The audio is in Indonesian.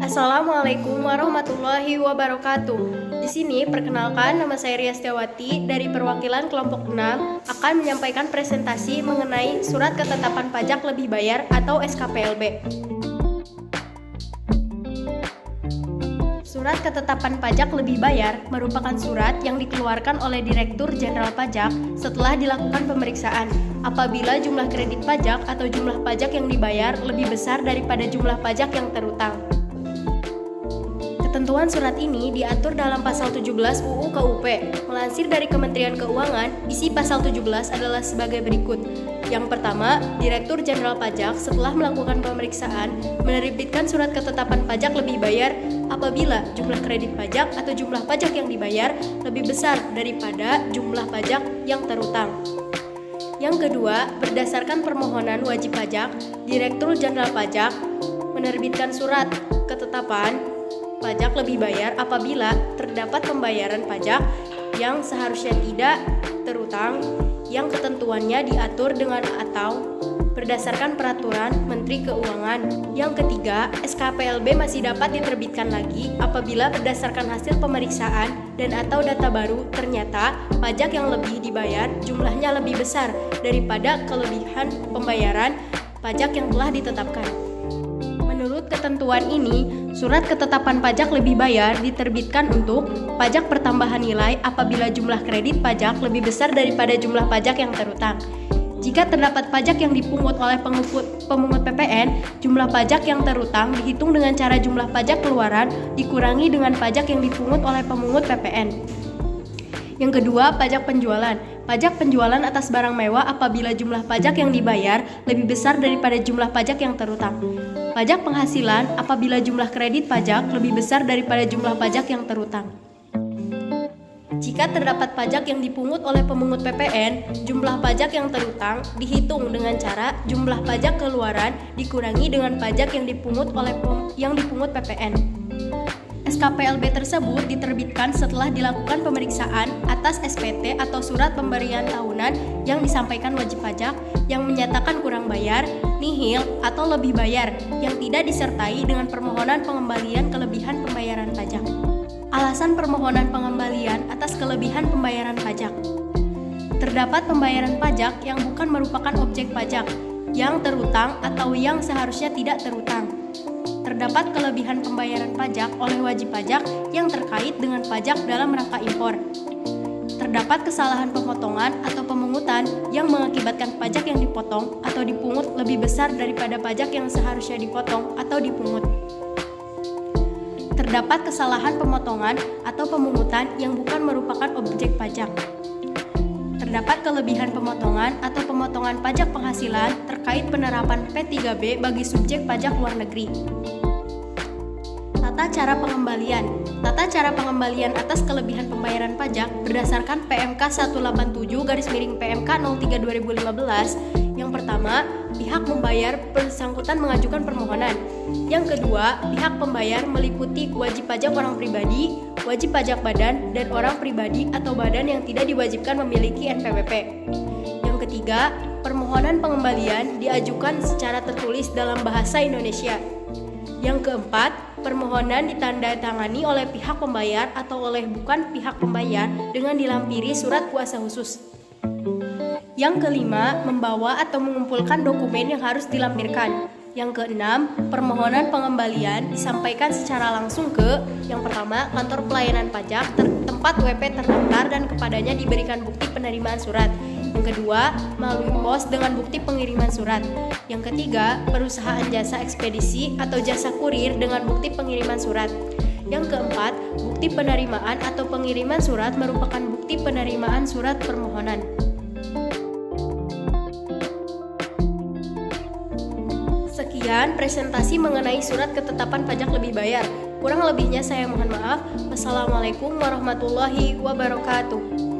Assalamualaikum warahmatullahi wabarakatuh. Di sini perkenalkan, nama saya Ria Setiawati dari perwakilan kelompok 6 akan menyampaikan presentasi mengenai Surat Ketetapan Pajak Lebih Bayar atau SKPLB. Surat Ketetapan Pajak Lebih Bayar merupakan surat yang dikeluarkan oleh Direktur Jenderal Pajak setelah dilakukan pemeriksaan apabila jumlah kredit pajak atau jumlah pajak yang dibayar lebih besar daripada jumlah pajak yang terutang. Ketentuan surat ini diatur dalam pasal 17 UU KUP. Melansir dari Kementerian Keuangan, isi pasal 17 adalah sebagai berikut. Yang pertama, Direktur Jenderal Pajak setelah melakukan pemeriksaan menerbitkan surat ketetapan pajak lebih bayar apabila jumlah kredit pajak atau jumlah pajak yang dibayar lebih besar daripada jumlah pajak yang terutang. Yang kedua, berdasarkan permohonan wajib pajak, Direktur Jenderal Pajak menerbitkan surat ketetapan pajak lebih bayar apabila terdapat pembayaran pajak yang seharusnya tidak terutang yang ketentuannya diatur dengan atau berdasarkan peraturan Menteri Keuangan. Yang ketiga, SKPLB masih dapat diterbitkan lagi apabila berdasarkan hasil pemeriksaan dan atau data baru ternyata pajak yang lebih dibayar jumlahnya lebih besar daripada kelebihan pembayaran pajak yang telah ditetapkan. Menurut ketentuan ini, surat ketetapan pajak lebih bayar diterbitkan untuk pajak pertambahan nilai apabila jumlah kredit pajak lebih besar daripada jumlah pajak yang terutang. Jika terdapat pajak yang dipungut oleh pemungut PPN, jumlah pajak yang terutang dihitung dengan cara jumlah pajak keluaran dikurangi dengan pajak yang dipungut oleh pemungut PPN. Yang kedua, pajak penjualan. Pajak penjualan atas barang mewah apabila jumlah pajak yang dibayar lebih besar daripada jumlah pajak yang terutang. Pajak penghasilan apabila jumlah kredit pajak lebih besar daripada jumlah pajak yang terutang. Jika terdapat pajak yang dipungut oleh pemungut PPN, jumlah pajak yang terutang dihitung dengan cara jumlah pajak keluaran dikurangi dengan pajak yang dipungut PPN. SKPLB tersebut diterbitkan setelah dilakukan pemeriksaan atas SPT atau surat pemberian tahunan yang disampaikan wajib pajak yang menyatakan kurang bayar, nihil, atau lebih bayar yang tidak disertai dengan permohonan pengembalian kelebihan pembayaran pajak. Alasan permohonan pengembalian atas kelebihan pembayaran pajak. Terdapat pembayaran pajak yang bukan merupakan objek pajak, yang terutang atau yang seharusnya tidak terutang. Terdapat kelebihan pembayaran pajak oleh wajib pajak yang terkait dengan pajak dalam rangka impor. Terdapat kesalahan pemotongan atau pemungutan yang mengakibatkan pajak yang dipotong atau dipungut lebih besar daripada pajak yang seharusnya dipotong atau dipungut. Terdapat kesalahan pemotongan atau pemungutan yang bukan merupakan objek pajak. Terdapat kelebihan pemotongan atau pemotongan pajak penghasilan terkait penerapan P3B bagi subjek pajak luar negeri. Tata cara pengembalian. Tata cara pengembalian atas kelebihan pembayaran pajak berdasarkan PMK 187/PMK 03/2015. Yang pertama, pihak membayar bersangkutan mengajukan permohonan. Yang kedua, pihak pembayar meliputi wajib pajak orang pribadi, wajib pajak badan, dan orang pribadi atau badan yang tidak diwajibkan memiliki NPWP. Yang ketiga, permohonan pengembalian diajukan secara tertulis dalam bahasa Indonesia. Yang keempat, permohonan ditandatangani oleh pihak pembayar atau oleh bukan pihak pembayar dengan dilampiri surat kuasa khusus. Yang kelima, membawa atau mengumpulkan dokumen yang harus dilampirkan. Yang keenam, permohonan pengembalian disampaikan secara langsung ke yang pertama, kantor pelayanan pajak tempat WP terdaftar dan kepadanya diberikan bukti penerimaan surat. Yang kedua, melalui pos dengan bukti pengiriman surat. Yang ketiga, perusahaan jasa ekspedisi atau jasa kurir dengan bukti pengiriman surat. Yang keempat, bukti penerimaan atau pengiriman surat merupakan bukti penerimaan surat permohonan. Sekian presentasi mengenai surat ketetapan pajak lebih bayar. Kurang lebihnya saya mohon maaf. Wassalamualaikum warahmatullahi wabarakatuh.